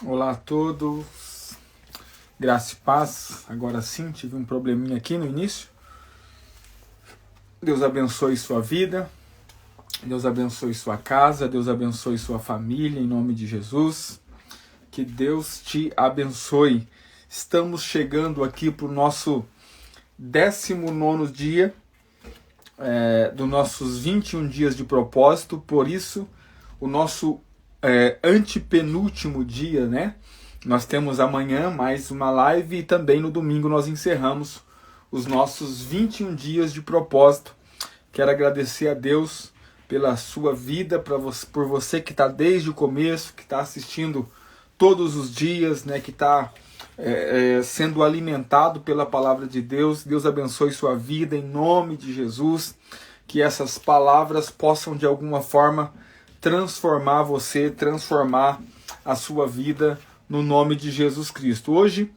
Olá a todos, graça e paz. Agora sim, tive um probleminha aqui no início. Deus abençoe sua vida, Deus abençoe sua casa, Deus abençoe sua família, em nome de Jesus. Que Deus te abençoe. Estamos chegando aqui para o nosso 19º dia dos nossos 21 dias de propósito, por isso o nosso antepenúltimo dia, né? Nós temos amanhã mais uma live e também no domingo nós encerramos os nossos 21 dias de propósito. Quero agradecer a Deus pela sua vida, por você que está desde o começo, que está assistindo todos os dias, né? Que está sendo alimentado pela palavra de Deus. Deus abençoe sua vida em nome de Jesus. Que essas palavras possam de alguma forma transformar você, transformar a sua vida no nome de Jesus Cristo. Hoje,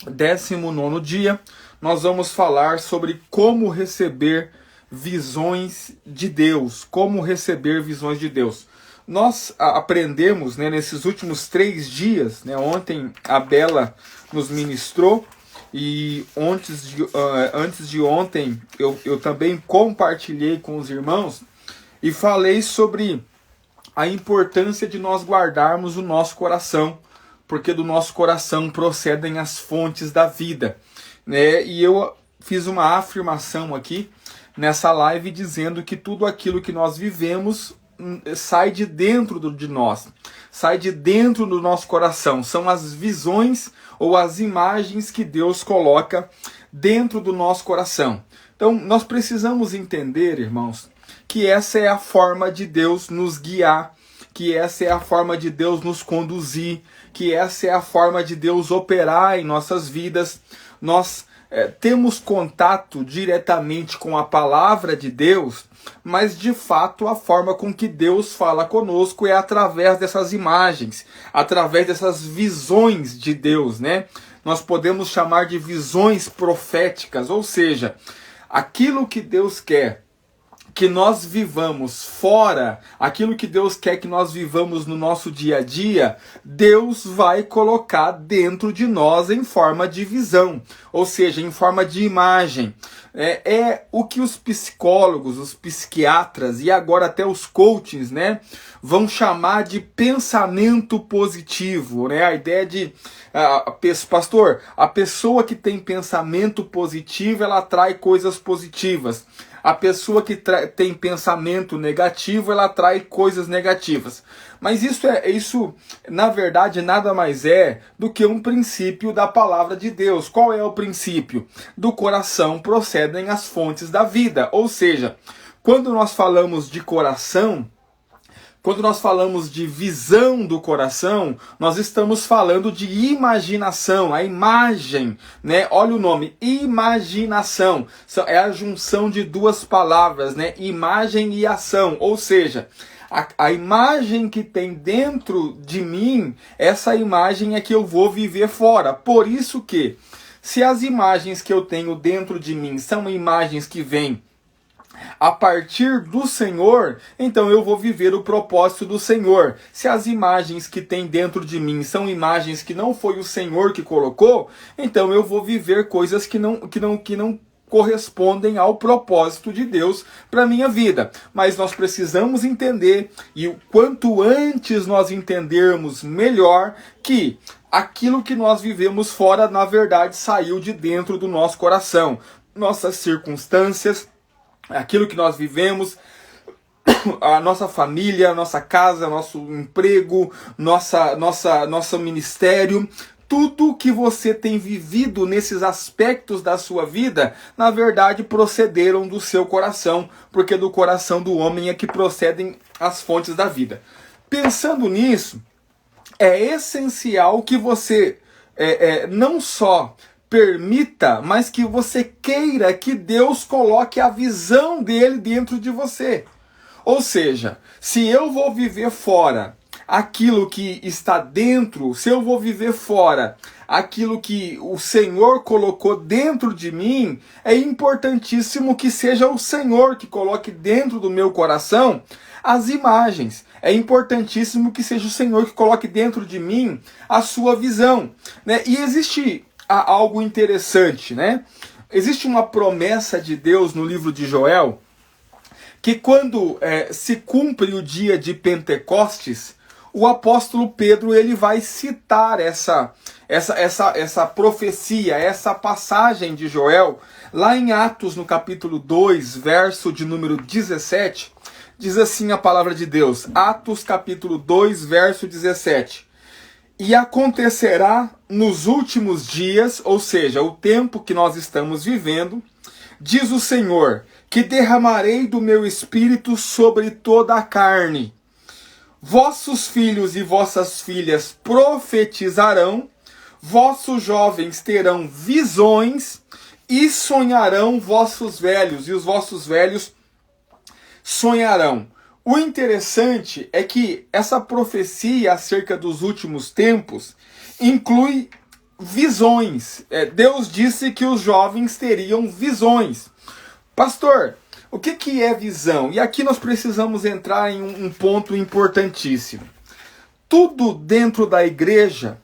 19º dia, nós vamos falar sobre como receber visões de Deus. Como receber visões de Deus. Nós aprendemos, né, nesses últimos 3 dias, né, ontem a Bela nos ministrou e antes de ontem eu também compartilhei com os irmãos e falei sobre a importância de nós guardarmos o nosso coração, porque do nosso coração procedem as fontes da vida, né? E eu fiz uma afirmação aqui nessa live dizendo que tudo aquilo que nós vivemos sai de dentro de nós, sai de dentro do nosso coração. São as visões ou as imagens que Deus coloca dentro do nosso coração. Então nós precisamos entender, irmãos, que essa é a forma de Deus nos guiar, que essa é a forma de Deus nos conduzir, que essa é a forma de Deus operar em nossas vidas. Nós temos contato diretamente com a palavra de Deus, mas de fato a forma com que Deus fala conosco é através dessas imagens, através dessas visões de Deus, né? Nós podemos chamar de visões proféticas, ou seja, aquilo que Deus quer que nós vivamos fora, aquilo que Deus quer que nós vivamos no nosso dia a dia, Deus vai colocar dentro de nós em forma de visão, ou seja, em forma de imagem. É o que os psicólogos, os psiquiatras e agora até os coaches, né, vão chamar de pensamento positivo, né? A ideia de, pastor, a pessoa que tem pensamento positivo, ela atrai coisas positivas. A pessoa que tem pensamento negativo, ela atrai coisas negativas. Mas isso, na verdade, nada mais é do que um princípio da palavra de Deus. Qual é o princípio? Do coração procedem as fontes da vida. Ou seja, quando nós falamos de coração, quando nós falamos de visão do coração, nós estamos falando de imaginação, a imagem, né? Olha o nome, imaginação. É a junção de duas palavras, né? Imagem e ação, ou seja, a imagem que tem dentro de mim, essa imagem é que eu vou viver fora. Por isso que, se as imagens que eu tenho dentro de mim são imagens que vêm a partir do Senhor, então eu vou viver o propósito do Senhor. Se as imagens que tem dentro de mim são imagens que não foi o Senhor que colocou, então eu vou viver coisas que não correspondem ao propósito de Deus para a minha vida. Mas nós precisamos entender, e o quanto antes nós entendermos melhor, que aquilo que nós vivemos fora, na verdade, saiu de dentro do nosso coração. Nossas circunstâncias, aquilo que nós vivemos, a nossa família, a nossa casa, nosso emprego, nosso ministério, tudo que você tem vivido nesses aspectos da sua vida, na verdade procederam do seu coração, porque do coração do homem é que procedem as fontes da vida. Pensando nisso, é essencial que você não só permita, mas que você queira que Deus coloque a visão dele dentro de você. Ou seja, se eu vou viver fora aquilo que está dentro, se eu vou viver fora aquilo que o Senhor colocou dentro de mim, é importantíssimo que seja o Senhor que coloque dentro do meu coração as imagens. é importantíssimo que seja o Senhor que coloque dentro de mim a sua visão, né? E existe algo interessante, né? Existe uma promessa de Deus no livro de Joel, que quando se cumpre o dia de Pentecostes, o apóstolo Pedro ele vai citar essa profecia, essa passagem de Joel, lá em Atos, no capítulo 2, verso de número 17, diz assim a palavra de Deus, Atos capítulo 2, verso 17. E acontecerá nos últimos dias, ou seja, o tempo que nós estamos vivendo, diz o Senhor, que derramarei do meu espírito sobre toda a carne. Vossos filhos e vossas filhas profetizarão, vossos jovens terão visões e sonharão vossos velhos, e os vossos velhos sonharão. O interessante é que essa profecia acerca dos últimos tempos inclui visões. Deus disse que os jovens teriam visões. Pastor, o que é visão? E aqui nós precisamos entrar em um ponto importantíssimo. Tudo dentro da igreja,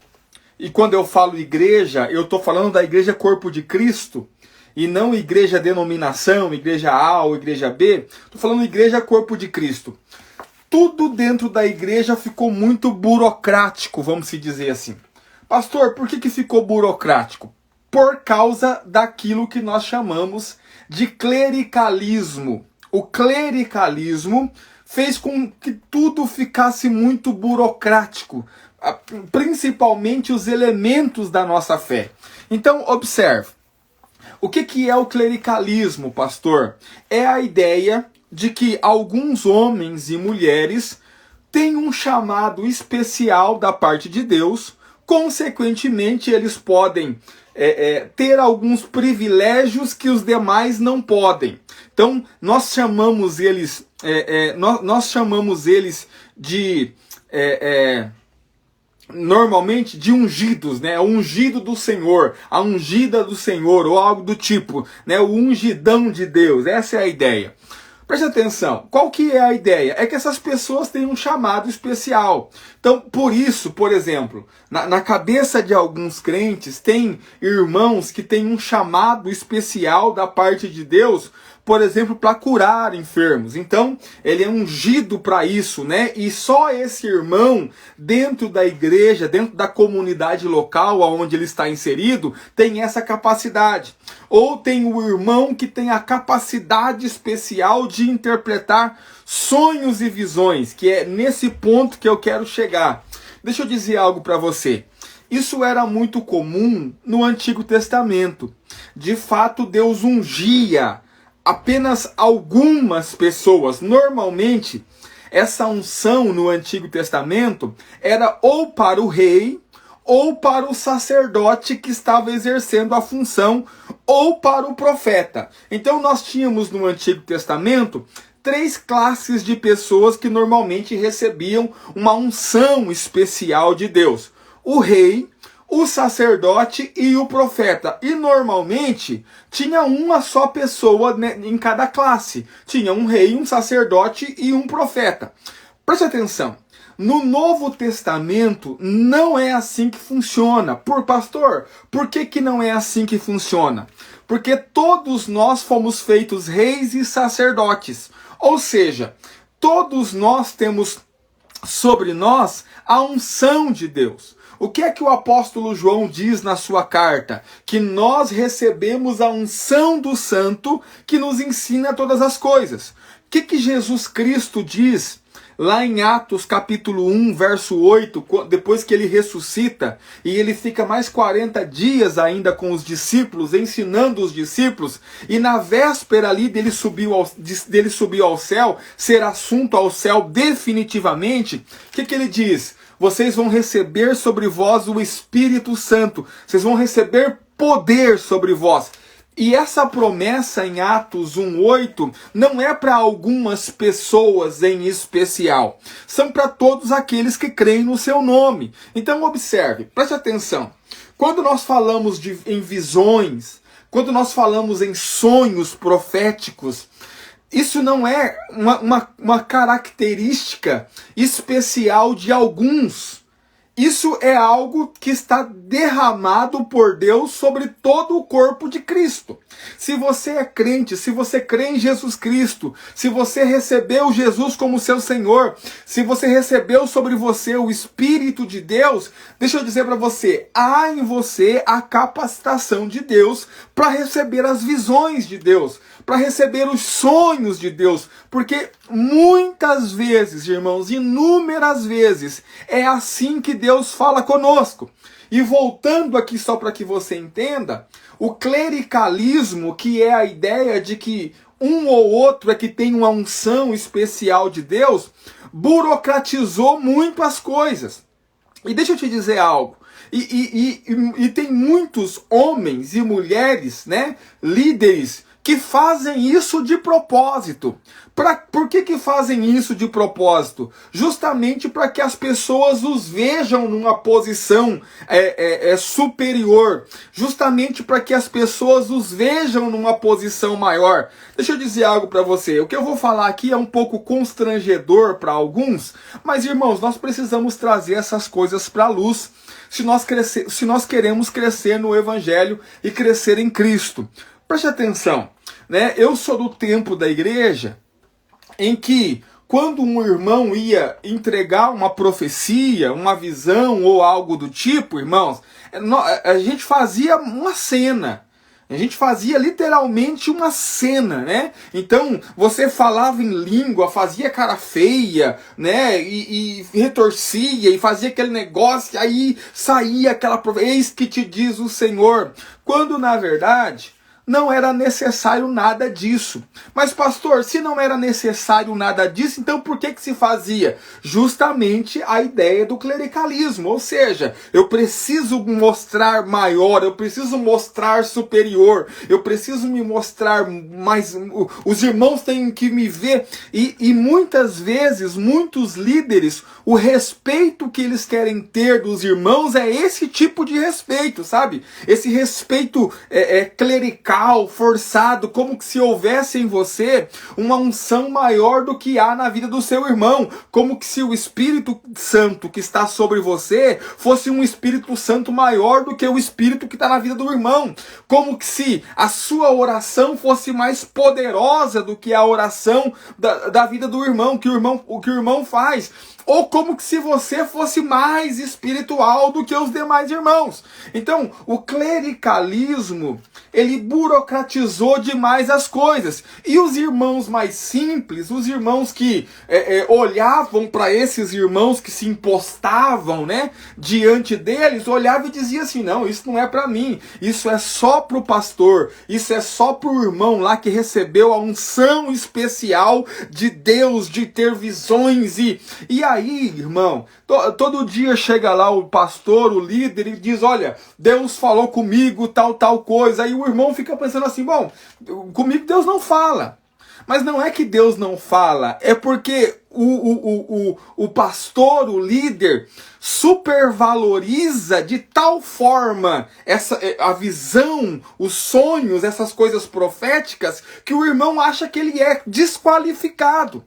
e quando eu falo igreja, eu estou falando da igreja corpo de Cristo, e não igreja denominação, igreja A ou igreja B, estou falando igreja corpo de Cristo. Tudo dentro da igreja ficou muito burocrático, vamos se dizer assim. Pastor, por que ficou burocrático? Por causa daquilo que nós chamamos de clericalismo. O clericalismo fez com que tudo ficasse muito burocrático, principalmente os elementos da nossa fé. Então, observe. O que é o clericalismo, pastor? É a ideia de que alguns homens e mulheres têm um chamado especial da parte de Deus, consequentemente eles podem ter alguns privilégios que os demais não podem. Então nós chamamos eles de normalmente de ungidos, né? O ungido do Senhor, a ungida do Senhor, ou algo do tipo, né? O ungidão de Deus, essa é a ideia. Preste atenção, qual que é a ideia? É que essas pessoas têm um chamado especial. Então, por isso, por exemplo, na cabeça de alguns crentes, tem irmãos que têm um chamado especial da parte de Deus, por exemplo, para curar enfermos. Então, ele é ungido para isso, né? E só esse irmão, dentro da igreja, dentro da comunidade local onde ele está inserido, tem essa capacidade. Ou tem o irmão que tem a capacidade especial de interpretar sonhos e visões, que é nesse ponto que eu quero chegar. Deixa eu dizer algo para você. Isso era muito comum no Antigo Testamento. De fato, Deus ungia apenas algumas pessoas. Normalmente, essa unção no Antigo Testamento era ou para o rei, ou para o sacerdote que estava exercendo a função, ou para o profeta. Então nós tínhamos no Antigo Testamento 3 classes de pessoas que normalmente recebiam uma unção especial de Deus: o rei, o sacerdote e o profeta. E normalmente tinha uma só pessoa, né, em cada classe. Tinha um rei, um sacerdote e um profeta. Preste atenção. No Novo Testamento não é assim que funciona. Pastor, por que não é assim que funciona? Porque todos nós fomos feitos reis e sacerdotes. Ou seja, todos nós temos sobre nós a unção de Deus. O que é que o apóstolo João diz na sua carta? Que nós recebemos a unção do Santo que nos ensina todas as coisas. O que Jesus Cristo diz lá em Atos capítulo 1, verso 8, depois que ele ressuscita e ele fica mais 40 dias ainda com os discípulos, ensinando os discípulos, e na véspera ali dele subir ao céu, ser assunto ao céu definitivamente, o que ele diz? Vocês vão receber sobre vós o Espírito Santo, vocês vão receber poder sobre vós. E essa promessa em Atos 1:8 não é para algumas pessoas em especial. São para todos aqueles que creem no seu nome. Então observe, preste atenção. Quando nós falamos em visões, quando nós falamos em sonhos proféticos, isso não é uma característica especial de alguns. Isso é algo que está derramado por Deus sobre todo o corpo de Cristo. Se você é crente, se você crê em Jesus Cristo, se você recebeu Jesus como seu Senhor, se você recebeu sobre você o Espírito de Deus, deixa eu dizer para você, há em você a capacitação de Deus para receber as visões de Deus, para receber os sonhos de Deus, porque muitas vezes, irmãos, inúmeras vezes, é assim que Deus fala conosco. E voltando aqui só para que você entenda, o clericalismo, que é a ideia de que um ou outro é que tem uma unção especial de Deus, burocratizou muito as coisas. E deixa eu te dizer algo. E tem muitos homens e mulheres, né, líderes, que fazem isso de propósito. Por que fazem isso de propósito? Justamente para que as pessoas os vejam numa posição superior. Justamente para que as pessoas os vejam numa posição maior. Deixa eu dizer algo para você. O que eu vou falar aqui é um pouco constrangedor para alguns, mas, irmãos, nós precisamos trazer essas coisas para a luz se nós queremos crescer no Evangelho e crescer em Cristo. Preste atenção, né? Eu sou do tempo da igreja em que, quando um irmão ia entregar uma profecia, uma visão ou algo do tipo, irmãos, a gente fazia uma cena. A gente fazia literalmente uma cena, né? Então, você falava em língua, fazia cara feia, né? E retorcia, e fazia aquele negócio, aí saía aquela eis que te diz o Senhor. Quando, na verdade, não era necessário nada disso. Mas, pastor, se não era necessário nada disso, então por que se fazia? Justamente a ideia do clericalismo. Ou seja, eu preciso mostrar maior, eu preciso mostrar superior, eu preciso me mostrar mais. Os irmãos têm que me ver. E muitas vezes, muitos líderes, o respeito que eles querem ter dos irmãos é esse tipo de respeito, sabe? Esse respeito clerical, forçado, como que se houvesse em você uma unção maior do que há na vida do seu irmão, como que se o Espírito Santo que está sobre você fosse um Espírito Santo maior do que o Espírito que está na vida do irmão, como que se a sua oração fosse mais poderosa do que a oração da vida do irmão, o que o irmão faz, ou como que se você fosse mais espiritual do que os demais irmãos. Então, o clericalismo, ele burocratizou demais as coisas. E os irmãos mais simples, os irmãos que olhavam para esses irmãos que se impostavam, né, diante deles, olhavam e diziam assim, não, isso não é para mim, isso é só para o pastor, isso é só para o irmão lá que recebeu a unção especial de Deus, de ter visões. E aí, irmão, todo dia chega lá o pastor, o líder, e diz, olha, Deus falou comigo, tal coisa. Aí o irmão fica pensando assim, bom, comigo Deus não fala. Mas não é que Deus não fala, é porque o pastor, o líder, supervaloriza de tal forma a visão, os sonhos, essas coisas proféticas, que o irmão acha que ele é desqualificado.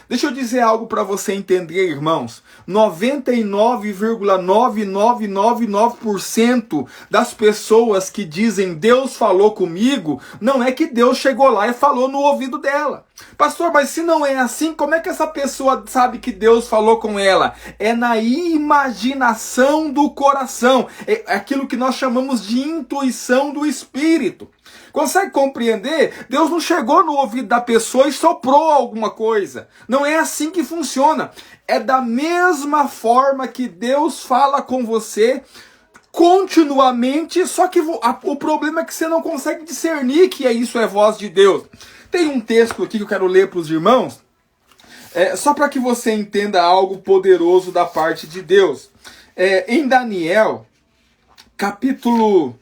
Deixa eu dizer algo para você entender, irmãos. 99,9999% das pessoas que dizem Deus falou comigo, não é que Deus chegou lá e falou no ouvido dela. Pastor, mas se não é assim, como é que essa pessoa sabe que Deus falou com ela? É na imaginação do coração. É aquilo que nós chamamos de intuição do Espírito. Consegue compreender? Deus não chegou no ouvido da pessoa e soprou alguma coisa. Não é assim que funciona. É da mesma forma que Deus fala com você continuamente, só que o problema é que você não consegue discernir que isso é voz de Deus. Tem um texto aqui que eu quero ler para os irmãos, só para que você entenda algo poderoso da parte de Deus. Em Daniel, capítulo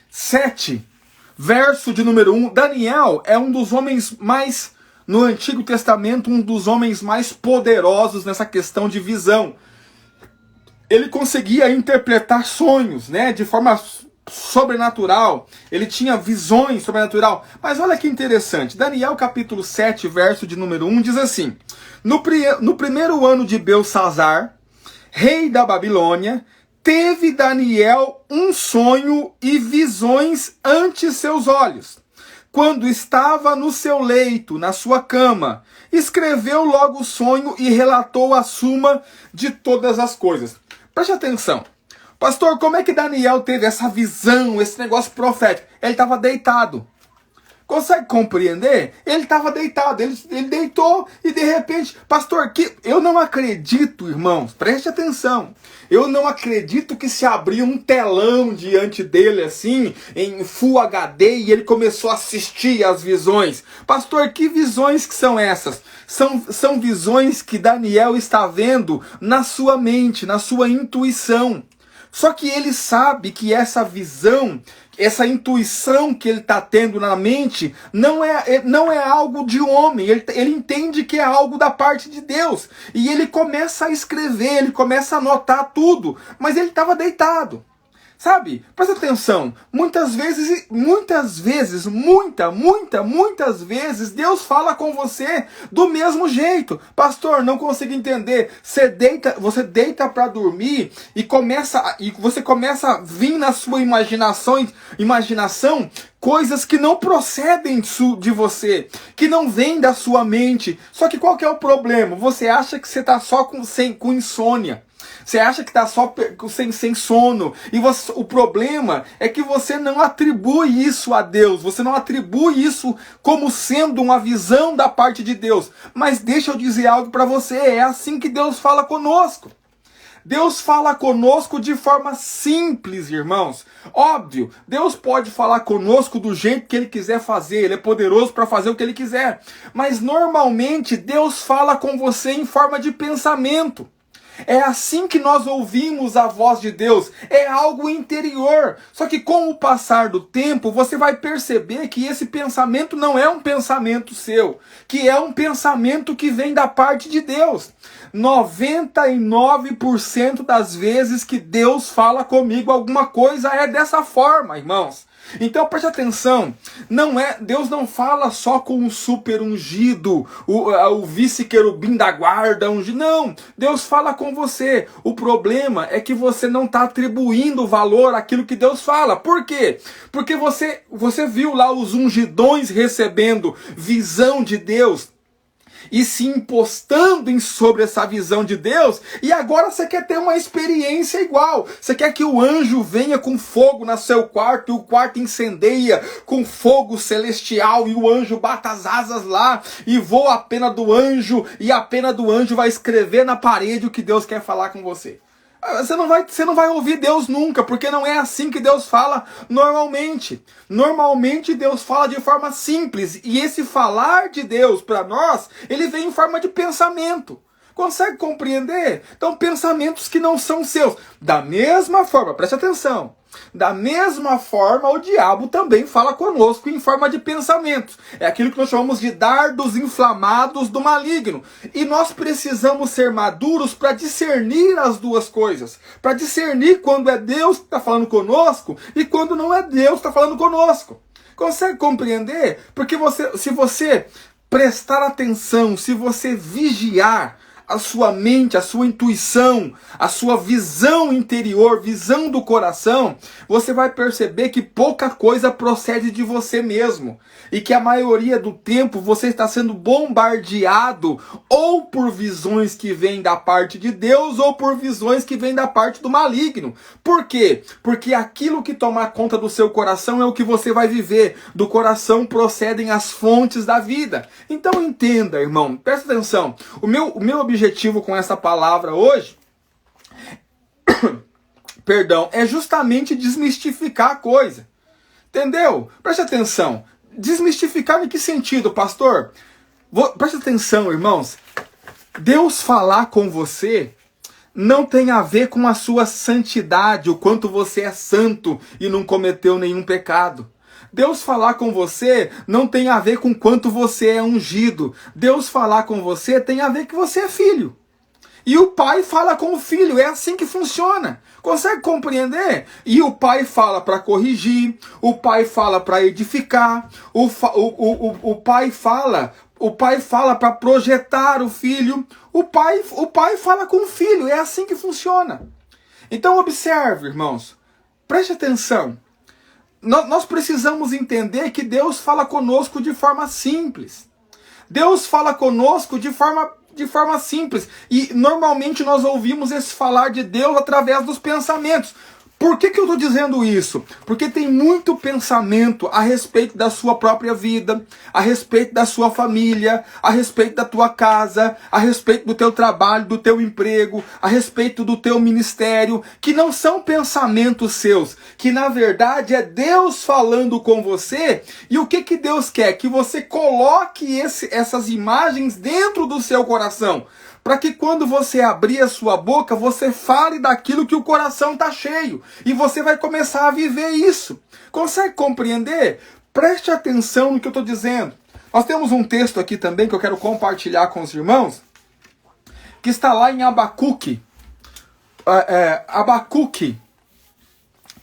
7, verso de número 1. Daniel é um dos homens mais, no Antigo Testamento, um dos homens mais poderosos nessa questão de visão. Ele conseguia interpretar sonhos, né, de forma sobrenatural, ele tinha visões sobrenatural. Mas olha que interessante, Daniel capítulo 7, verso de número 1, diz assim: no primeiro ano de Belsazzar, rei da Babilônia, teve Daniel um sonho e visões ante seus olhos. Quando estava no seu leito, na sua cama, escreveu logo o sonho e relatou a suma de todas as coisas. Preste atenção. Pastor, como é que Daniel teve essa visão, esse negócio profético? Ele estava deitado. Consegue compreender? Ele estava deitado, ele deitou e de repente, pastor, eu não acredito, irmãos, preste atenção. Eu não acredito que se abriu um telão diante dele assim, em Full HD, e ele começou a assistir às visões. Pastor, que visões que são essas? São visões que Daniel está vendo na sua mente, na sua intuição. Só que ele sabe que essa visão, essa intuição que ele está tendo na mente, não é algo de homem. Ele entende que é algo da parte de Deus. E ele começa a escrever, ele começa a anotar tudo. Mas ele estava deitado. Sabe? Presta atenção. Muitas vezes, muitas vezes, Deus fala com você do mesmo jeito. Pastor, não consigo entender. Você deita para dormir e você começa a vir na sua imaginação coisas que não procedem de você, que não vêm da sua mente. Só que qual que é o problema? Você acha que você está só com insônia. Você acha que está só sem sono. E o problema é que você não atribui isso a Deus. Você não atribui isso como sendo uma visão da parte de Deus. Mas deixa eu dizer algo para você. É assim que Deus fala conosco. Deus fala conosco de forma simples, irmãos. Óbvio, Deus pode falar conosco do jeito que Ele quiser fazer. Ele é poderoso para fazer o que Ele quiser. Mas normalmente Deus fala com você em forma de pensamento. É assim que nós ouvimos a voz de Deus. É algo interior. Só que com o passar do tempo, você vai perceber que esse pensamento não é um pensamento seu, que é um pensamento que vem da parte de Deus. 99% das vezes que Deus fala comigo alguma coisa é dessa forma, irmãos. Então preste atenção, Deus não fala só com o super ungido, o vice-querubim da guarda ungido, não, Deus fala com você. O problema é que você não está atribuindo valor àquilo que Deus fala. Por quê? Porque você viu lá os ungidões recebendo visão de Deus e se impostando sobre essa visão de Deus, e agora você quer ter uma experiência igual. Você quer que o anjo venha com fogo no seu quarto, e o quarto incendeia com fogo celestial, e o anjo bata as asas lá, e voa a pena do anjo, e a pena do anjo vai escrever na parede o que Deus quer falar com você. Você não vai ouvir Deus nunca, porque não é assim que Deus fala normalmente. Normalmente Deus fala de forma simples, e esse falar de Deus para nós, ele vem em forma de pensamento. Consegue compreender? Então, pensamentos que não são seus. Da mesma forma, preste atenção, da mesma forma o diabo também fala conosco em forma de pensamentos. É aquilo que nós chamamos de dardos inflamados do maligno. E nós precisamos ser maduros para discernir as duas coisas. Para discernir quando é Deus que está falando conosco e quando não é Deus que está falando conosco. Consegue compreender? Porque se você prestar atenção, se você vigiar a sua mente, a sua intuição, a sua visão interior, visão do coração, você vai perceber que pouca coisa procede de você mesmo. E que a maioria do tempo você está sendo bombardeado ou por visões que vêm da parte de Deus ou por visões que vêm da parte do maligno. Por quê? Porque aquilo que tomar conta do seu coração é o que você vai viver. Do coração procedem as fontes da vida. Então entenda, irmão, presta atenção. O meu objetivo com essa palavra hoje é justamente desmistificar a coisa. Entendeu? Preste atenção. Desmistificar em que sentido, pastor? Preste atenção, irmãos. Deus falar com você não tem a ver com a sua santidade, o quanto você é santo e não cometeu nenhum pecado. Deus falar com você não tem a ver com quanto você é ungido. Deus falar com você tem a ver que você é filho. E o pai fala com o filho, é assim que funciona. Consegue compreender? E o pai fala para corrigir, o pai fala para edificar, o pai fala para projetar o filho, o pai fala com o filho, é assim que funciona. Então observe, irmãos, preste atenção. Nós precisamos entender que Deus fala conosco de forma simples. Deus fala conosco de forma simples. E normalmente nós ouvimos esse falar de Deus através dos pensamentos. Por que eu estou dizendo isso? Porque tem muito pensamento a respeito da sua própria vida, a respeito da sua família, a respeito da tua casa, a respeito do teu trabalho, do teu emprego, a respeito do teu ministério, que não são pensamentos seus, que na verdade é Deus falando com você. E o que Deus quer? Que você coloque essas imagens dentro do seu coração, para que quando você abrir a sua boca, você fale daquilo que o coração está cheio. E você vai começar a viver isso. Consegue compreender? Preste atenção no que eu estou dizendo. Nós temos um texto aqui também que eu quero compartilhar com os irmãos, que está lá em Abacuque. Abacuque,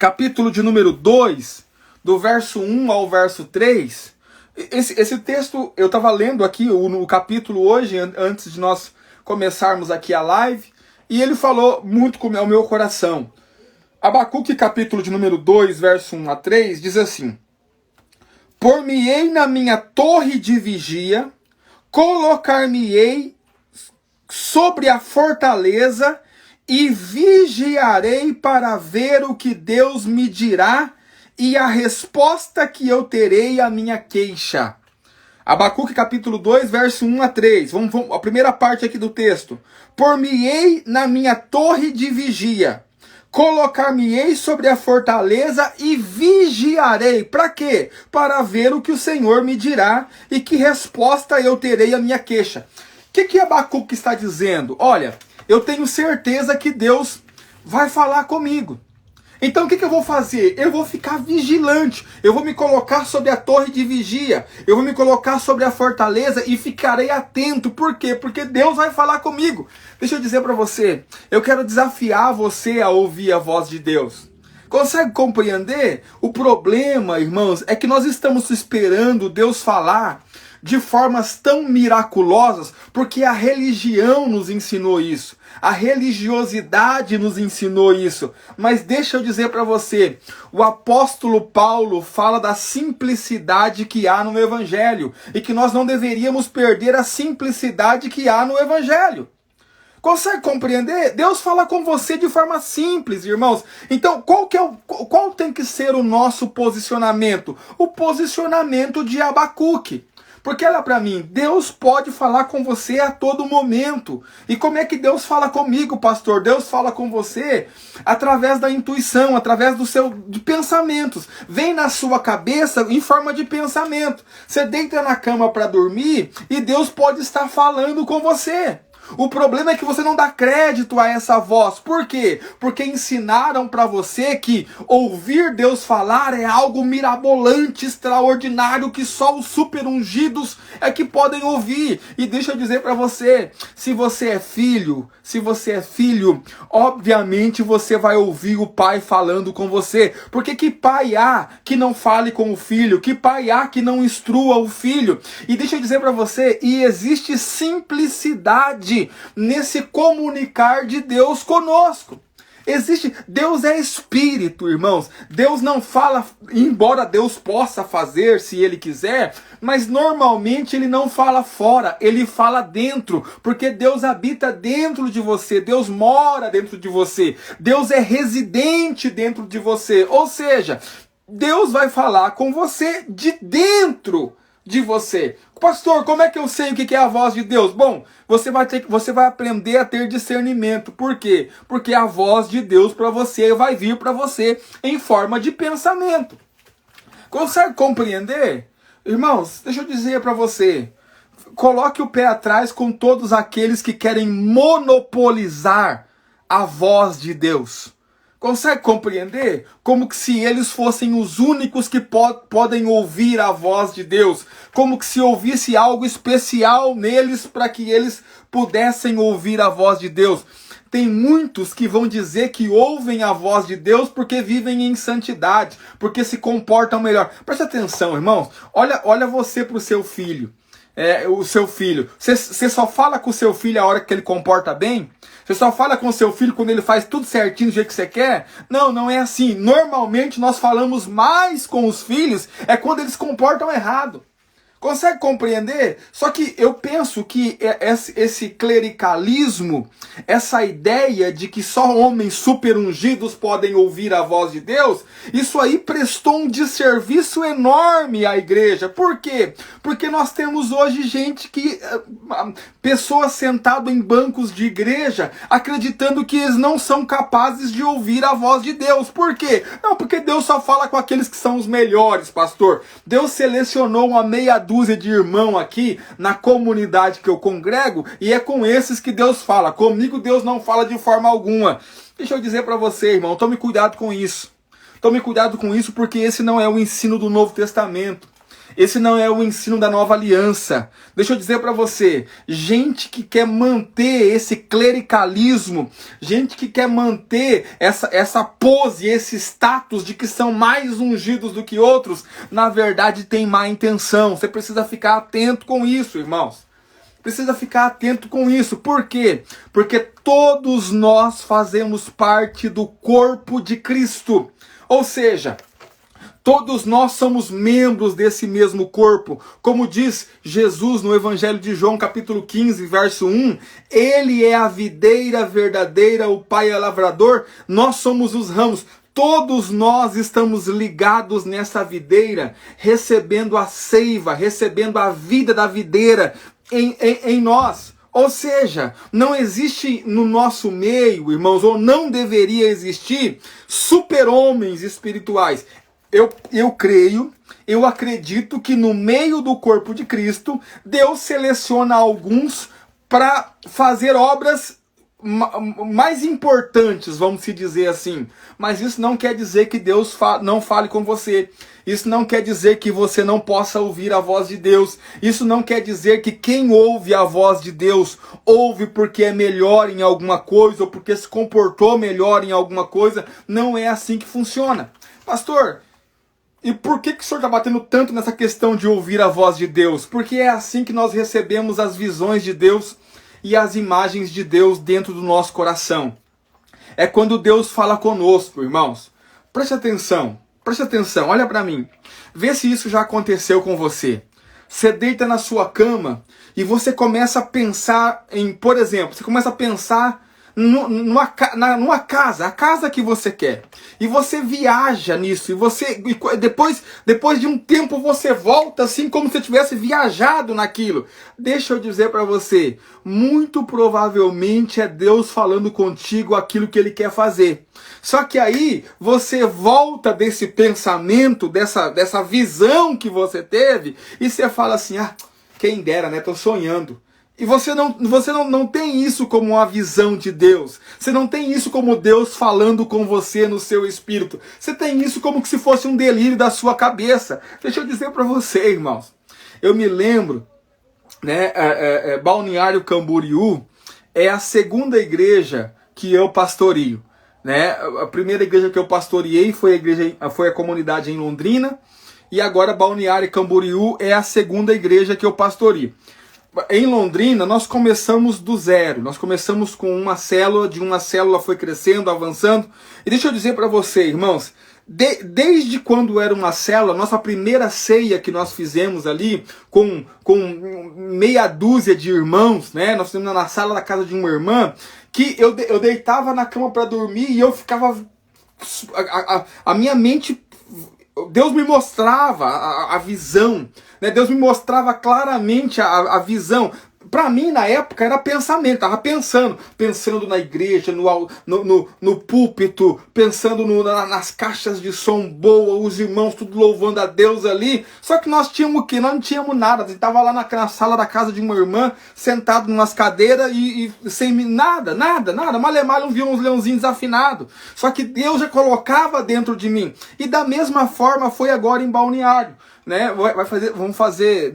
capítulo de número 2, do verso 1 ao verso 3. Esse texto eu estava lendo aqui no capítulo hoje, antes de nós começarmos aqui a live, e ele falou muito com o meu coração. Abacuque, capítulo de número 2, verso 1 a 3, diz assim: Por-me-ei na minha torre de vigia, colocar-me-ei sobre a fortaleza, e vigiarei para ver o que Deus me dirá, e a resposta que eu terei à minha queixa. Abacuque capítulo 2, verso 1 a 3. Vamos, a primeira parte aqui do texto. Por-me-ei na minha torre de vigia, colocar-me-ei sobre a fortaleza e vigiarei. Para quê? Para ver o que o Senhor me dirá e que resposta eu terei à minha queixa. O que Abacuque está dizendo? Olha, eu tenho certeza que Deus vai falar comigo. Então o que eu vou fazer? Eu vou ficar vigilante, eu vou me colocar sobre a torre de vigia, eu vou me colocar sobre a fortaleza e ficarei atento. Por quê? Porque Deus vai falar comigo. Deixa eu dizer para você, eu quero desafiar você a ouvir a voz de Deus. Consegue compreender? O problema, irmãos, é que nós estamos esperando Deus falar de formas tão miraculosas, porque a religião nos ensinou isso, a religiosidade nos ensinou isso. Mas deixa eu dizer para você, o apóstolo Paulo fala da simplicidade que há no Evangelho, e que nós não deveríamos perder a simplicidade que há no Evangelho. Consegue compreender? Deus fala com você de forma simples, irmãos. Então, qual tem que ser o nosso posicionamento? O posicionamento de Abacuque. Porque olha para mim, Deus pode falar com você a todo momento. E como é que Deus fala comigo, pastor? Deus fala com você através da intuição, através de pensamentos. Vem na sua cabeça em forma de pensamento. Você deita na cama para dormir e Deus pode estar falando com você. O problema é que você não dá crédito a essa voz. Por quê? Porque ensinaram para você que ouvir Deus falar é algo mirabolante, extraordinário, que só os super ungidos é que podem ouvir. E deixa eu dizer para você, se você é filho, obviamente você vai ouvir o pai falando com você. Porque que pai há que não fale com o filho? Que pai há que não instrua o filho? E deixa eu dizer para você, e existe simplicidade nesse comunicar de Deus conosco. Deus é espírito, irmãos. Deus não fala, embora Deus possa fazer se ele quiser, mas normalmente ele não fala fora, ele fala dentro, porque Deus habita dentro de você, Deus mora dentro de você, Deus é residente dentro de você. Ou seja, Deus vai falar com você de dentro de você. Pastor, como é que eu sei o que é a voz de Deus? Bom, você vai aprender a ter discernimento. Por quê? Porque a voz de Deus para você vai vir para você em forma de pensamento. Consegue compreender? Irmãos, deixa eu dizer para você, coloque o pé atrás com todos aqueles que querem monopolizar a voz de Deus. Consegue compreender? Como que se eles fossem os únicos que podem ouvir a voz de Deus. Como que se ouvisse algo especial neles para que eles pudessem ouvir a voz de Deus. Tem muitos que vão dizer que ouvem a voz de Deus porque vivem em santidade, porque se comportam melhor. Preste atenção, irmãos. Olha você para o seu filho. O seu filho. Você só fala com o seu filho a hora que ele comporta bem? Você só fala com o seu filho quando ele faz tudo certinho do jeito que você quer? Não, não é assim. Normalmente nós falamos mais com os filhos quando eles comportam errado. Consegue compreender? Só que eu penso que esse clericalismo, essa ideia de que só homens super ungidos podem ouvir a voz de Deus, isso aí prestou um desserviço enorme à igreja. Por quê? Porque nós temos hoje pessoas sentadas em bancos de igreja, acreditando que eles não são capazes de ouvir a voz de Deus. Por quê? Não, porque Deus só fala com aqueles que são os melhores, pastor. Deus selecionou uma meia dúzia de irmão aqui na comunidade que eu congrego e é com esses que Deus fala. Comigo Deus não fala de forma alguma. Deixa eu dizer para você, irmão, tome cuidado com isso. Tome cuidado com isso porque esse não é o ensino do Novo Testamento. Esse não é o ensino da nova aliança. Deixa eu dizer para você, gente que quer manter esse clericalismo, gente que quer manter essa pose, esse status de que são mais ungidos do que outros, na verdade tem má intenção. Você precisa ficar atento com isso, irmãos. Precisa ficar atento com isso. Por quê? Porque todos nós fazemos parte do corpo de Cristo. Ou seja, todos nós somos membros desse mesmo corpo. Como diz Jesus no Evangelho de João, capítulo 15, verso 1, Ele é a videira verdadeira, o Pai é lavrador, nós somos os ramos. Todos nós estamos ligados nessa videira, recebendo a seiva, recebendo a vida da videira em nós. Ou seja, não existe no nosso meio, irmãos, ou não deveria existir super-homens espirituais. Eu creio, eu acredito que no meio do corpo de Cristo, Deus seleciona alguns para fazer obras mais importantes, vamos se dizer assim. Mas isso não quer dizer que Deus não fale com você. Isso não quer dizer que você não possa ouvir a voz de Deus. Isso não quer dizer que quem ouve a voz de Deus, ouve porque é melhor em alguma coisa, ou porque se comportou melhor em alguma coisa. Não é assim que funciona. Pastor, e por que o senhor está batendo tanto nessa questão de ouvir a voz de Deus? Porque é assim que nós recebemos as visões de Deus e as imagens de Deus dentro do nosso coração. É quando Deus fala conosco, irmãos. Preste atenção, olha para mim. Vê se isso já aconteceu com você. Você deita na sua cama e você começa a pensar em, por exemplo, você começa a pensar numa casa, a casa que você quer. E você viaja nisso. E depois de um tempo você volta assim como se tivesse viajado naquilo. Deixa eu dizer para você, muito provavelmente é Deus falando contigo aquilo que Ele quer fazer. Só que aí você volta desse pensamento, dessa visão que você teve, e você fala assim, quem dera, né? Tô sonhando. E você não tem isso como uma visão de Deus. Você não tem isso como Deus falando com você no seu espírito. Você tem isso como se fosse um delírio da sua cabeça. Deixa eu dizer para você, irmãos. Eu me lembro, né, Balneário Camboriú é a segunda igreja que eu pastoreio. Né? A primeira igreja que eu pastoreei foi a comunidade em Londrina. E agora Balneário Camboriú é a segunda igreja que eu pastoreio. Em Londrina, nós começamos do zero. Nós começamos com uma célula, de uma célula foi crescendo, avançando. E deixa eu dizer para você, irmãos, desde quando era uma célula, nossa primeira ceia que nós fizemos ali, com meia dúzia de irmãos, né? Nós fizemos na sala da casa de uma irmã, que eu deitava na cama para dormir e eu ficava... A minha mente... Deus me mostrava a visão, né? Deus me mostrava claramente a visão. para mim, na época, era pensamento. Tava pensando na igreja, no púlpito, pensando nas caixas de som boa, os irmãos tudo louvando a Deus ali. Só que nós tínhamos o quê? Nós não tínhamos nada. A gente tava lá na sala da casa de uma irmã, sentado numas cadeiras e sem nada. Malemar não via uns leãozinhos desafinados. Só que Deus já colocava dentro de mim. E da mesma forma foi agora em Balneário. Né? Vamos fazer,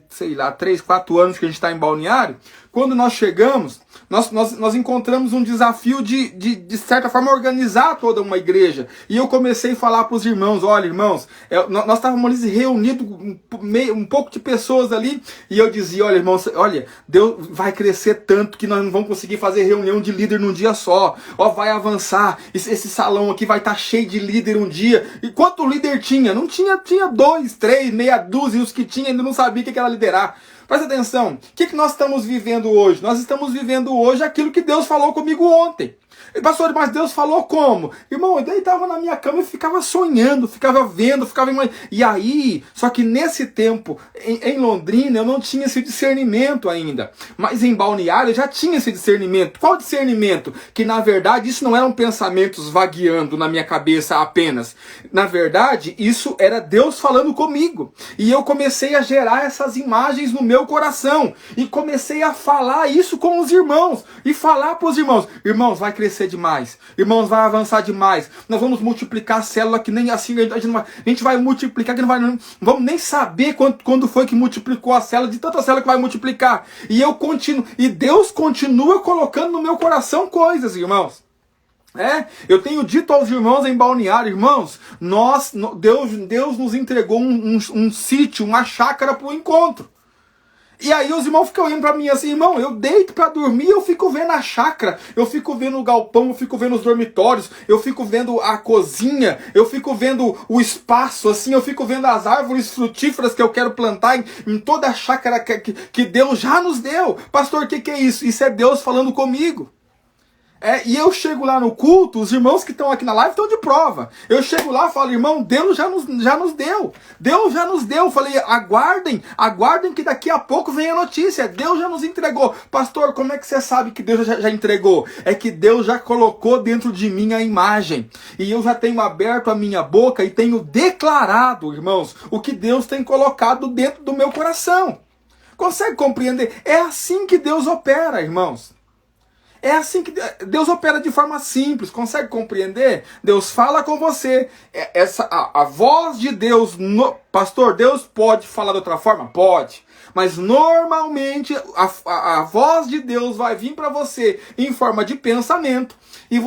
sei lá, 3, 4 anos que a gente está em Balneário. Quando nós chegamos, nós encontramos um desafio de certa forma, organizar toda uma igreja. E eu comecei a falar para os irmãos, olha, irmãos, nós estávamos ali reunidos, um pouco de pessoas ali, e eu dizia, olha, irmãos, olha, Deus vai crescer tanto que nós não vamos conseguir fazer reunião de líder num dia só. Ó, vai avançar, esse salão aqui vai estar cheio de líder um dia. E quanto líder tinha? Não tinha 2, 3, meia dúzia, e os que tinha ainda não sabia o que era liderar. Presta atenção, o que nós estamos vivendo hoje? Nós estamos vivendo hoje aquilo que Deus falou comigo ontem. Pastor, mas Deus falou como? Irmão, eu deitava na minha cama e ficava sonhando, ficava vendo, E aí, só que nesse tempo, em Londrina, eu não tinha esse discernimento ainda. Mas em Balneário eu já tinha esse discernimento. Qual discernimento? Que na verdade isso não eram pensamentos vagueando na minha cabeça apenas. Na verdade, isso era Deus falando comigo. E eu comecei a gerar essas imagens no meu coração. E comecei a falar isso com os irmãos. E falar para os irmãos. Irmãos, vai crescer demais. Irmãos, vai avançar demais. Nós vamos multiplicar a célula que nem assim, a gente vai multiplicar, que não vamos nem saber quando foi que multiplicou a célula, de tanta célula que vai multiplicar. E eu continuo, e Deus continua colocando no meu coração coisas, irmãos. Eu tenho dito aos irmãos em Balneário, irmãos, Deus nos entregou um sítio, uma chácara para o encontro. E aí os irmãos ficam olhando para mim assim, irmão, eu deito para dormir, eu fico vendo a chácara, eu fico vendo o galpão, eu fico vendo os dormitórios, eu fico vendo a cozinha, eu fico vendo o espaço, assim, eu fico vendo as árvores frutíferas que eu quero plantar em toda a chácara que Deus já nos deu. Pastor, o que é isso? Isso é Deus falando comigo. E eu chego lá no culto, os irmãos que estão aqui na live estão de prova. Eu chego lá e falo, irmão, Deus já nos deu. Deus já nos deu. Eu falei, aguardem que daqui a pouco vem a notícia. Deus já nos entregou. Pastor, como é que você sabe que Deus já entregou? É que Deus já colocou dentro de mim a imagem. E eu já tenho aberto a minha boca e tenho declarado, irmãos, o que Deus tem colocado dentro do meu coração. Consegue compreender? É assim que Deus opera, irmãos. É assim que Deus opera, de forma simples. Consegue compreender? Deus fala com você. A voz de Deus... Pastor, Deus pode falar de outra forma? Pode. Mas normalmente a voz de Deus vai vir para você em forma de pensamento. E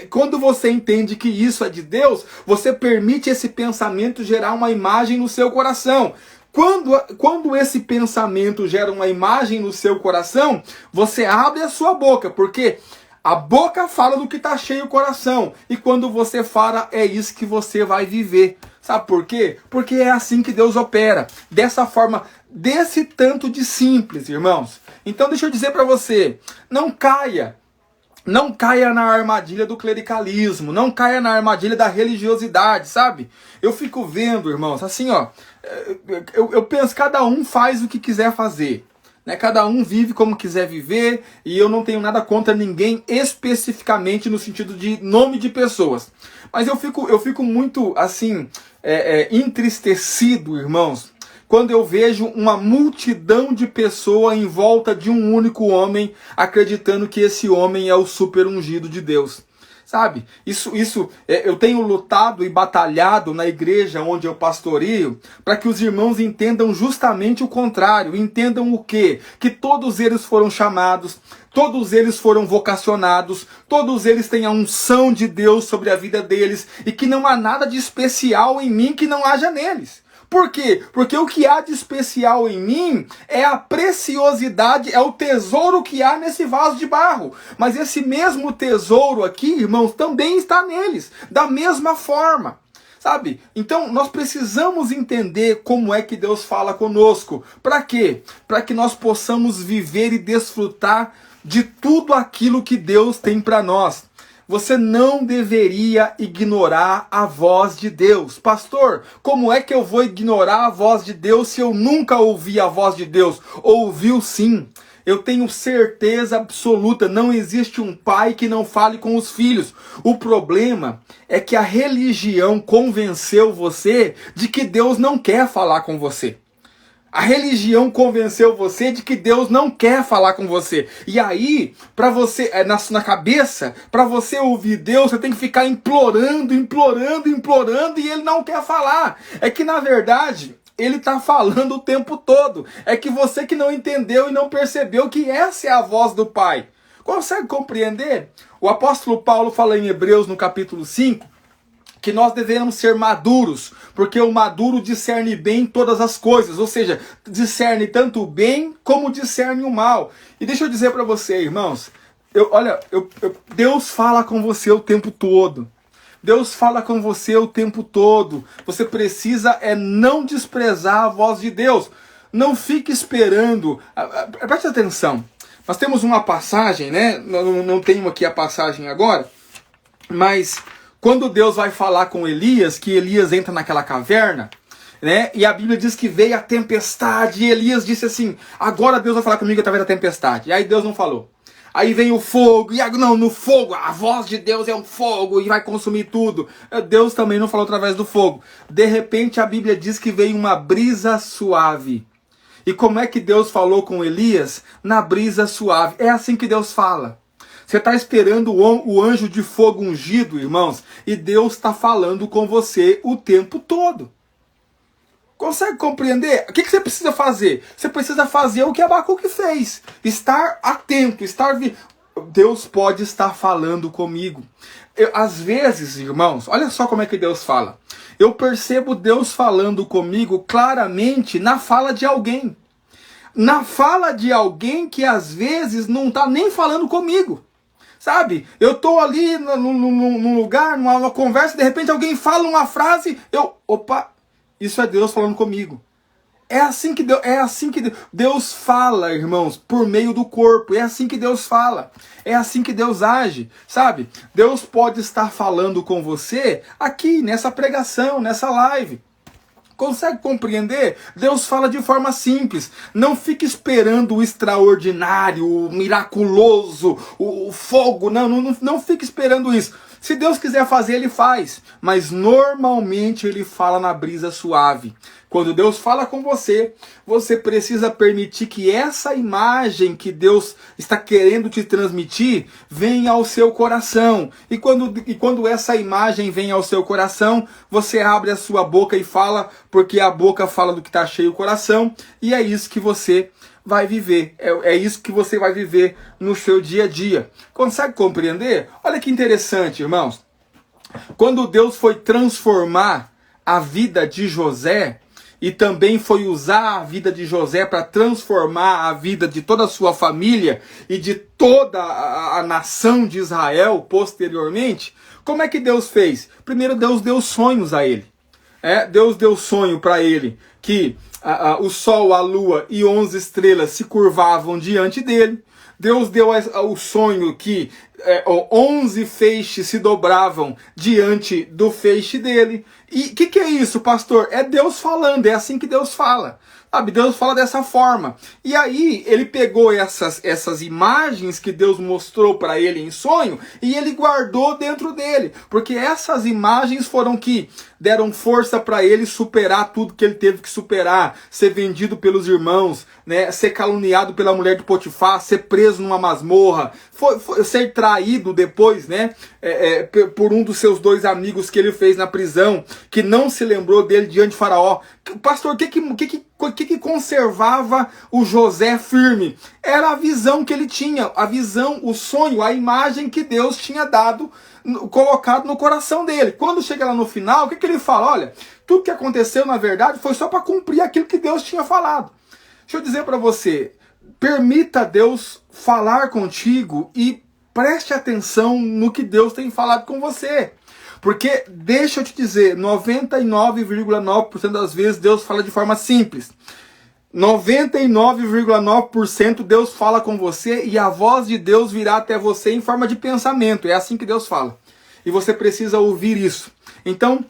quando você entende que isso é de Deus, você permite esse pensamento gerar uma imagem no seu coração. Quando esse pensamento gera uma imagem no seu coração, você abre a sua boca, porque a boca fala do que está cheio o coração. E quando você fala, é isso que você vai viver. Sabe por quê? Porque é assim que Deus opera. Dessa forma, desse tanto de simples, irmãos. Então deixa eu dizer para você, não caia na armadilha do clericalismo, não caia na armadilha da religiosidade, sabe? Eu fico vendo, irmãos, assim, ó, eu penso, cada um faz o que quiser fazer, né? Cada um vive como quiser viver, e eu não tenho nada contra ninguém especificamente no sentido de nome de pessoas. Mas eu fico muito, assim, entristecido, irmãos, quando eu vejo uma multidão de pessoas em volta de um único homem, acreditando que esse homem é o super ungido de Deus. Sabe? Eu tenho lutado e batalhado na igreja onde eu pastoreio para que os irmãos entendam justamente o contrário. Entendam o quê? Que todos eles foram chamados, todos eles foram vocacionados, todos eles têm a unção de Deus sobre a vida deles e que não há nada de especial em mim que não haja neles. Por quê? Porque o que há de especial em mim é a preciosidade, é o tesouro que há nesse vaso de barro. Mas esse mesmo tesouro aqui, irmãos, também está neles, da mesma forma. Sabe? Então nós precisamos entender como é que Deus fala conosco. Para quê? Para que nós possamos viver e desfrutar de tudo aquilo que Deus tem para nós. Você não deveria ignorar a voz de Deus. Pastor, como é que eu vou ignorar a voz de Deus se eu nunca ouvi a voz de Deus? Ouviu sim. Eu tenho certeza absoluta, não existe um pai que não fale com os filhos. O problema é que a religião convenceu você de que Deus não quer falar com você. A religião convenceu você de que Deus não quer falar com você. E aí, para você, na cabeça, para você ouvir Deus, você tem que ficar implorando, e Ele não quer falar. É que, na verdade, Ele está falando o tempo todo. É que você que não entendeu e não percebeu que essa é a voz do Pai. Consegue compreender? O apóstolo Paulo fala em Hebreus, no capítulo 5, que nós devemos ser maduros, porque o maduro discerne bem todas as coisas, ou seja, discerne tanto o bem como discerne o mal. E deixa eu dizer para você, irmãos, Deus fala com você o tempo todo. Deus fala com você o tempo todo. Você precisa não desprezar a voz de Deus. Não fique esperando. Preste atenção. Nós temos uma passagem, né? Não tenho aqui a passagem agora, mas quando Deus vai falar com Elias, que Elias entra naquela caverna, né? E a Bíblia diz que veio a tempestade, e Elias disse assim, agora Deus vai falar comigo através da tempestade. E aí Deus não falou. Aí vem o fogo, e no fogo, a voz de Deus é um fogo, e vai consumir tudo. Deus também não falou através do fogo. De repente a Bíblia diz que veio uma brisa suave. E como é que Deus falou com Elias? Na brisa suave. É assim que Deus fala. Você está esperando o anjo de fogo ungido, irmãos, e Deus está falando com você o tempo todo. Consegue compreender? O que você precisa fazer? Você precisa fazer o que Abacuque fez. Estar atento, Deus pode estar falando comigo. Às vezes, irmãos, olha só como é que Deus fala. Eu percebo Deus falando comigo claramente na fala de alguém. Na fala de alguém que às vezes não está nem falando comigo. Sabe, eu tô ali num lugar, numa conversa, de repente alguém fala uma frase, opa, isso é Deus falando comigo. É assim que Deus fala, irmãos, por meio do corpo. É assim que Deus fala. É assim que Deus age, sabe? Deus pode estar falando com você aqui, nessa pregação, nessa live. Consegue compreender? Deus fala de forma simples. Não fique esperando o extraordinário, o miraculoso, o fogo. Não fique esperando isso. Se Deus quiser fazer, Ele faz. Mas normalmente Ele fala na brisa suave. Quando Deus fala com você, você precisa permitir que essa imagem que Deus está querendo te transmitir venha ao seu coração. E quando essa imagem vem ao seu coração, você abre a sua boca e fala, porque a boca fala do que está cheio o coração, e é isso que você vai viver. É isso que você vai viver no seu dia a dia. Consegue compreender? Olha que interessante, irmãos. Quando Deus foi transformar a vida de José, e também foi usar a vida de José para transformar a vida de toda a sua família e de toda a nação de Israel posteriormente, como é que Deus fez? Primeiro Deus deu sonhos a ele. Deus deu sonho para ele que o sol, a lua e 11 estrelas se curvavam diante dele. Deus deu o sonho que 11 feixes se dobravam diante do feixe dele. E o que é isso, pastor? É Deus falando, é assim que Deus fala. Sabe, Deus fala dessa forma. E aí, ele pegou essas imagens que Deus mostrou para ele em sonho e ele guardou dentro dele. Porque essas imagens foram que deram força para ele superar tudo que ele teve que superar. Ser vendido pelos irmãos, né? Ser caluniado pela mulher de Potifar, ser preso numa masmorra, ser traído depois, né? Por um dos seus 2 amigos que ele fez na prisão, que não se lembrou dele diante de Faraó. Pastor, o que conservava o José firme? Era a visão que ele tinha, a visão, o sonho, a imagem que Deus tinha dado, colocado no coração dele. Quando chega lá no final, o que ele fala? Olha, tudo que aconteceu na verdade foi só para cumprir aquilo que Deus tinha falado. Deixa eu dizer para você, permita Deus falar contigo e preste atenção no que Deus tem falado com você. Porque, deixa eu te dizer, 99,9% das vezes Deus fala de forma simples. 99,9% Deus fala com você e a voz de Deus virá até você em forma de pensamento. É assim que Deus fala. E você precisa ouvir isso. Então,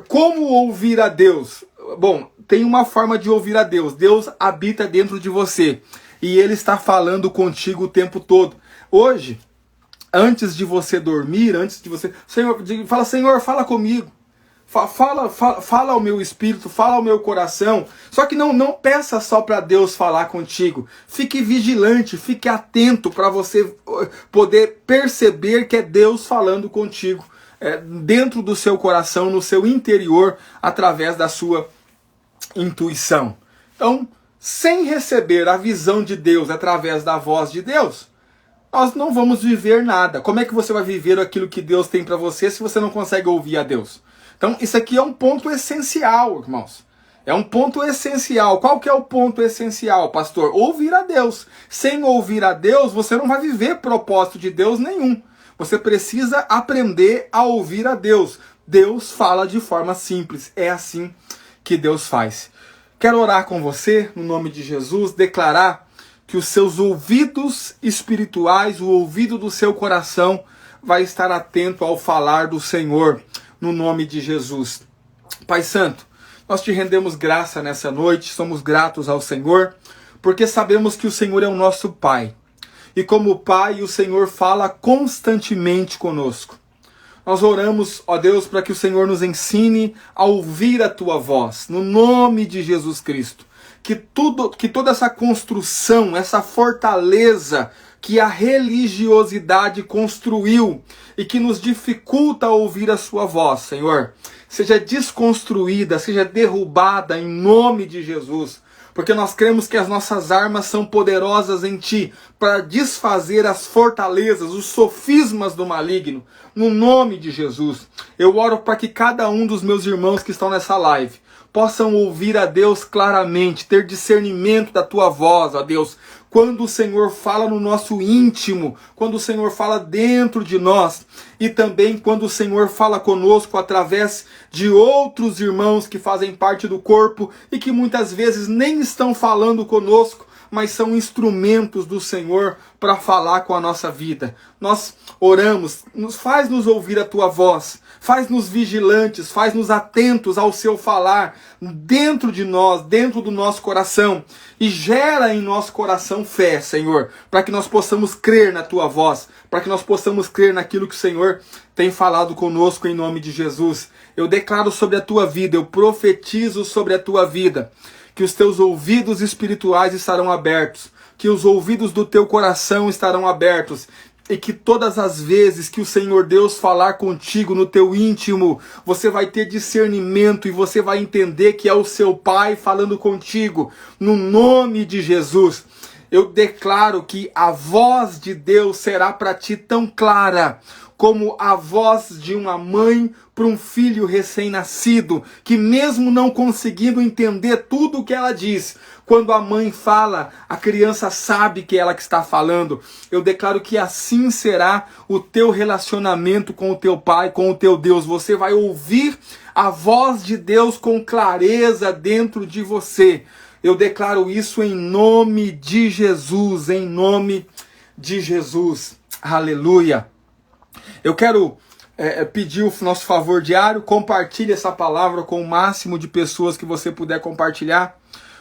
como ouvir a Deus? Bom, tem uma forma de ouvir a Deus. Deus habita dentro de você. e Ele está falando contigo o tempo todo. Hoje, antes de você dormir, Senhor, fala comigo. Fala ao meu espírito, fala ao meu coração. Só que não peça só para Deus falar contigo. Fique vigilante, fique atento para você poder perceber que é Deus falando contigo, dentro do seu coração, no seu interior, através da sua intuição. Então, sem receber a visão de Deus através da voz de Deus, nós não vamos viver nada. Como é que você vai viver aquilo que Deus tem para você se você não consegue ouvir a Deus? Então, isso aqui é um ponto essencial, irmãos. É um ponto essencial. Qual que é o ponto essencial, pastor? Ouvir a Deus. Sem ouvir a Deus, você não vai viver propósito de Deus nenhum. Você precisa aprender a ouvir a Deus. Deus fala de forma simples. É assim que Deus faz. Quero orar com você, no nome de Jesus, declarar que os seus ouvidos espirituais, o ouvido do seu coração, vai estar atento ao falar do Senhor, no nome de Jesus. Pai Santo, nós te rendemos graça nessa noite, somos gratos ao Senhor, porque sabemos que o Senhor é o nosso Pai. E como Pai, o Senhor fala constantemente conosco. Nós oramos, ó Deus, para que o Senhor nos ensine a ouvir a Tua voz, no nome de Jesus Cristo. Que toda essa construção, essa fortaleza que a religiosidade construiu e que nos dificulta ouvir a sua voz, Senhor, seja desconstruída, seja derrubada em nome de Jesus, porque nós cremos que as nossas armas são poderosas em Ti para desfazer as fortalezas, os sofismas do maligno, no nome de Jesus. Eu oro para que cada um dos meus irmãos que estão nessa live possam ouvir a Deus claramente, ter discernimento da Tua voz, ó Deus, quando o Senhor fala no nosso íntimo, quando o Senhor fala dentro de nós, e também quando o Senhor fala conosco através de outros irmãos que fazem parte do corpo e que muitas vezes nem estão falando conosco, mas são instrumentos do Senhor para falar com a nossa vida. Nós oramos, faz-nos ouvir a Tua voz, faz-nos vigilantes, faz-nos atentos ao Seu falar dentro de nós, dentro do nosso coração, e gera em nosso coração fé, Senhor, para que nós possamos crer na Tua voz, para que nós possamos crer naquilo que o Senhor tem falado conosco em nome de Jesus. Eu declaro sobre a Tua vida, eu profetizo sobre a Tua vida, que os teus ouvidos espirituais estarão abertos, que os ouvidos do teu coração estarão abertos, e que todas as vezes que o Senhor Deus falar contigo no teu íntimo, você vai ter discernimento e você vai entender que é o seu Pai falando contigo, no nome de Jesus. Eu declaro que a voz de Deus será para ti tão clara como a voz de uma mãe para um filho recém-nascido, que mesmo não conseguindo entender tudo o que ela diz, quando a mãe fala, a criança sabe que é ela que está falando. Eu declaro que assim será o teu relacionamento com o teu Pai, com o teu Deus. Você vai ouvir a voz de Deus com clareza dentro de você. Eu declaro isso em nome de Jesus, em nome de Jesus. Aleluia. Eu quero pedir o nosso favor diário, compartilhe essa palavra com o máximo de pessoas que você puder compartilhar,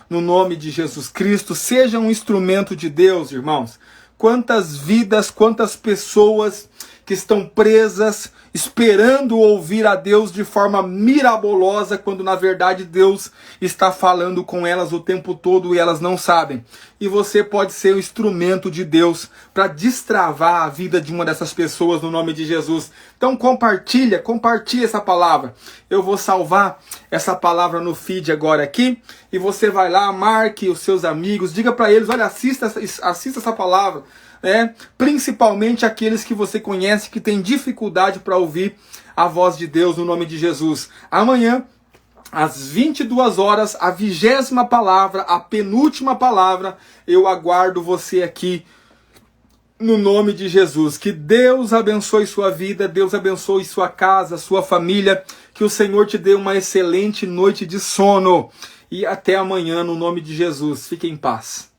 no nome de Jesus Cristo. Seja um instrumento de Deus, irmãos. Quantas vidas, quantas pessoas que estão presas, esperando ouvir a Deus de forma mirabolosa, quando na verdade Deus está falando com elas o tempo todo e elas não sabem. E você pode ser o instrumento de Deus para destravar a vida de uma dessas pessoas no nome de Jesus. Então compartilha essa palavra. Eu vou salvar essa palavra no feed agora aqui, e você vai lá, marque os seus amigos, diga para eles, olha, assista essa palavra. Principalmente aqueles que você conhece que tem dificuldade para ouvir a voz de Deus no nome de Jesus. Amanhã, às 22 horas, a 20ª palavra, a penúltima palavra, eu aguardo você aqui no nome de Jesus. Que Deus abençoe sua vida, Deus abençoe sua casa, sua família, que o Senhor te dê uma excelente noite de sono. E até amanhã no nome de Jesus. Fique em paz.